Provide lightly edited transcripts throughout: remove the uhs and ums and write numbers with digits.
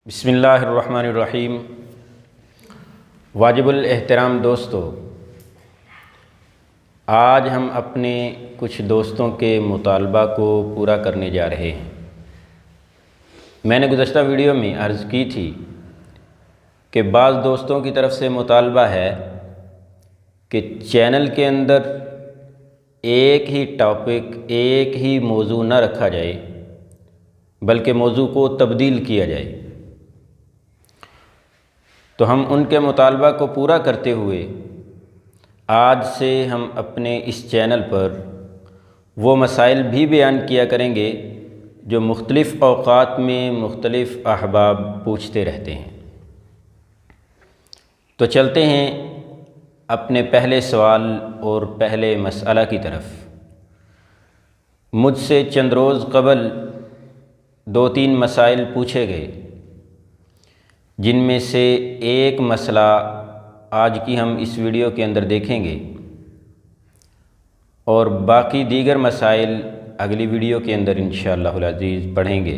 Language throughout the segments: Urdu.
بسم اللہ الرحمن الرحیم۔ واجب الاحترام دوستو، آج ہم اپنے کچھ دوستوں کے مطالبہ کو پورا کرنے جا رہے ہیں۔ میں نے گزشتہ ویڈیو میں عرض کی تھی کہ بعض دوستوں کی طرف سے مطالبہ ہے کہ چینل کے اندر ایک ہی ٹاپک، ایک ہی موضوع نہ رکھا جائے بلکہ موضوع کو تبدیل کیا جائے۔ تو ہم ان کے مطالبہ کو پورا کرتے ہوئے آج سے ہم اپنے اس چینل پر وہ مسائل بھی بیان کیا کریں گے جو مختلف اوقات میں مختلف احباب پوچھتے رہتے ہیں۔ تو چلتے ہیں اپنے پہلے سوال اور پہلے مسئلہ کی طرف۔ مجھ سے چند روز قبل 2-3 مسائل پوچھے گئے، جن میں سے ایک مسئلہ آج کی ہم اس ویڈیو کے اندر دیکھیں گے اور باقی دیگر مسائل اگلی ویڈیو کے اندر انشاءاللہ العزیز پڑھیں گے۔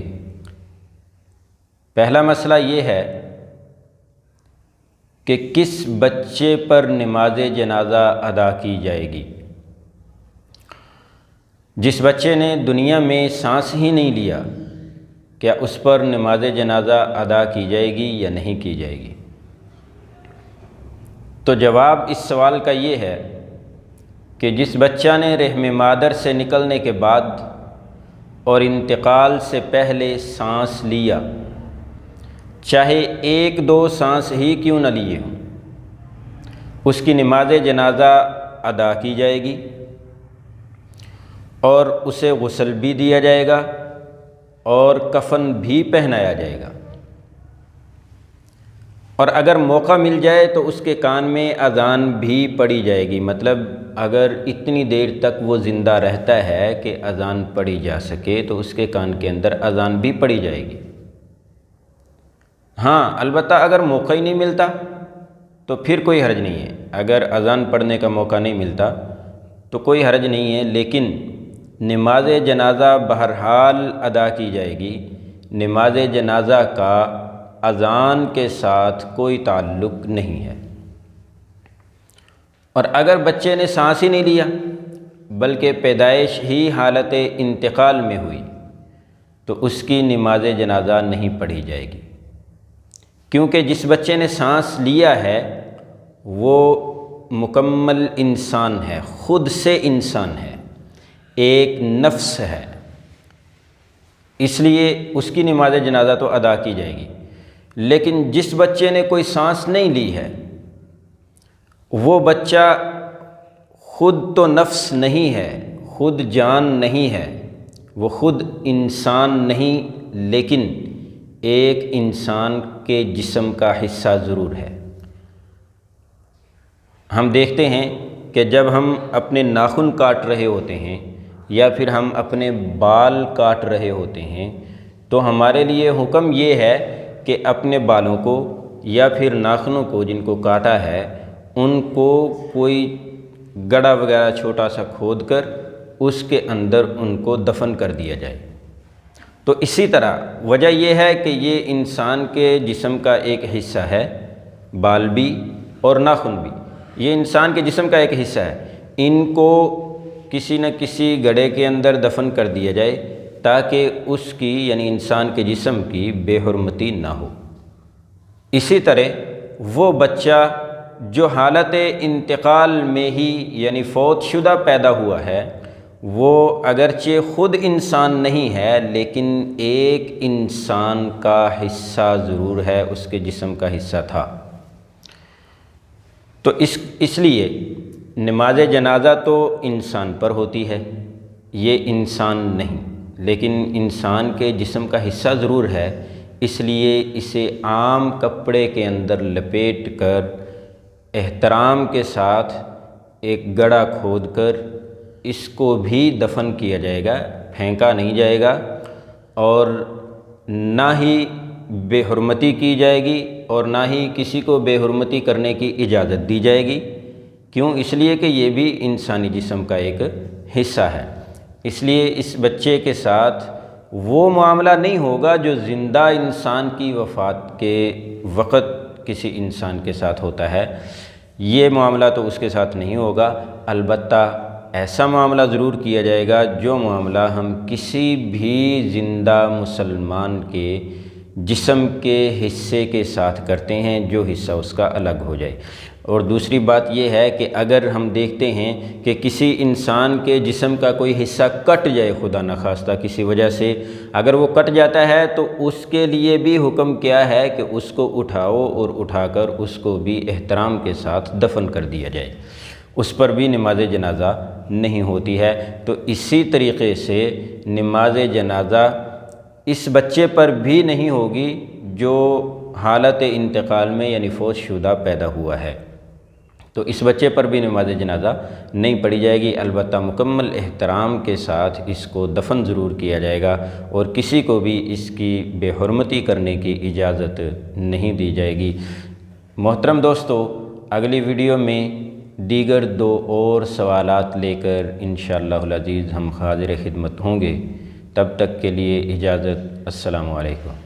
پہلا مسئلہ یہ ہے کہ کس بچے پر نماز جنازہ ادا کی جائے گی؟ جس بچے نے دنیا میں سانس ہی نہیں لیا، کیا اس پر نماز جنازہ ادا کی جائے گی یا نہیں کی جائے گی؟ تو جواب اس سوال کا یہ ہے کہ جس بچہ نے رحم مادر سے نکلنے کے بعد اور انتقال سے پہلے سانس لیا، چاہے 1-2 سانس ہی کیوں نہ لیے ہوں، اس کی نماز جنازہ ادا کی جائے گی اور اسے غسل بھی دیا جائے گا اور کفن بھی پہنایا جائے گا، اور اگر موقع مل جائے تو اس کے کان میں اذان بھی پڑھی جائے گی۔ مطلب اگر اتنی دیر تک وہ زندہ رہتا ہے کہ اذان پڑھی جا سکے تو اس کے کان کے اندر اذان بھی پڑھی جائے گی۔ ہاں، البتہ اگر موقع ہی نہیں ملتا تو پھر کوئی حرج نہیں ہے۔ اگر اذان پڑھنے کا موقع نہیں ملتا تو کوئی حرج نہیں ہے، لیکن نماز جنازہ بہرحال ادا کی جائے گی۔ نماز جنازہ کا اذان کے ساتھ کوئی تعلق نہیں ہے۔ اور اگر بچے نے سانس ہی نہیں لیا بلکہ پیدائش ہی حالت انتقال میں ہوئی تو اس کی نماز جنازہ نہیں پڑھی جائے گی، کیونکہ جس بچے نے سانس لیا ہے وہ مکمل انسان ہے، خود سے انسان ہے، ایک نفس ہے، اس لیے اس کی نماز جنازہ تو ادا کی جائے گی۔ لیکن جس بچے نے کوئی سانس نہیں لی ہے، وہ بچہ خود تو نفس نہیں ہے، خود جان نہیں ہے، وہ خود انسان نہیں، لیکن ایک انسان کے جسم کا حصہ ضرور ہے۔ ہم دیکھتے ہیں کہ جب ہم اپنے ناخن کاٹ رہے ہوتے ہیں یا پھر ہم اپنے بال کاٹ رہے ہوتے ہیں تو ہمارے لیے حکم یہ ہے کہ اپنے بالوں کو یا پھر ناخنوں کو جن کو کاٹا ہے ان کو کوئی گڑھا وغیرہ چھوٹا سا کھود کر اس کے اندر ان کو دفن کر دیا جائے۔ تو اسی طرح وجہ یہ ہے کہ یہ انسان کے جسم کا ایک حصہ ہے، بال بھی اور ناخن بھی، یہ انسان کے جسم کا ایک حصہ ہے، ان کو کسی نہ کسی گڑھے کے اندر دفن کر دیا جائے تاکہ اس کی یعنی انسان کے جسم کی بے حرمتی نہ ہو۔ اسی طرح وہ بچہ جو حالت انتقال میں ہی یعنی فوت شدہ پیدا ہوا ہے، وہ اگرچہ خود انسان نہیں ہے لیکن ایک انسان کا حصہ ضرور ہے، اس کے جسم کا حصہ تھا۔ تو اس لیے نماز جنازہ تو انسان پر ہوتی ہے، یہ انسان نہیں لیکن انسان کے جسم کا حصہ ضرور ہے، اس لیے اسے عام کپڑے کے اندر لپیٹ کر احترام کے ساتھ ایک گڑھا کھود کر اس کو بھی دفن کیا جائے گا، پھینکا نہیں جائے گا، اور نہ ہی بے حرمتی کی جائے گی اور نہ ہی کسی کو بے حرمتی کرنے کی اجازت دی جائے گی۔ کیوں؟ اس لیے کہ یہ بھی انسانی جسم کا ایک حصہ ہے، اس لیے اس بچے کے ساتھ وہ معاملہ نہیں ہوگا جو زندہ انسان کی وفات کے وقت کسی انسان کے ساتھ ہوتا ہے، یہ معاملہ تو اس کے ساتھ نہیں ہوگا۔ البتہ ایسا معاملہ ضرور کیا جائے گا جو معاملہ ہم کسی بھی زندہ مسلمان کے جسم کے حصے کے ساتھ کرتے ہیں، جو حصہ اس کا الگ ہو جائے۔ اور دوسری بات یہ ہے کہ اگر ہم دیکھتے ہیں کہ کسی انسان کے جسم کا کوئی حصہ کٹ جائے خدا نخواستہ کسی وجہ سے، اگر وہ کٹ جاتا ہے تو اس کے لیے بھی حکم کیا ہے کہ اس کو اٹھاؤ اور اٹھا کر اس کو بھی احترام کے ساتھ دفن کر دیا جائے، اس پر بھی نماز جنازہ نہیں ہوتی ہے۔ تو اسی طریقے سے نماز جنازہ اس بچے پر بھی نہیں ہوگی جو حالت انتقال میں یعنی فوت شدہ پیدا ہوا ہے، تو اس بچے پر بھی نماز جنازہ نہیں پڑھی جائے گی۔ البتہ مکمل احترام کے ساتھ اس کو دفن ضرور کیا جائے گا، اور کسی کو بھی اس کی بے حرمتی کرنے کی اجازت نہیں دی جائے گی۔ محترم دوستو، اگلی ویڈیو میں دیگر 2 اور سوالات لے کر انشاءاللہ العزیز ہم حاضر خدمت ہوں گے۔ تب تک کے لیے اجازت، السلام علیکم۔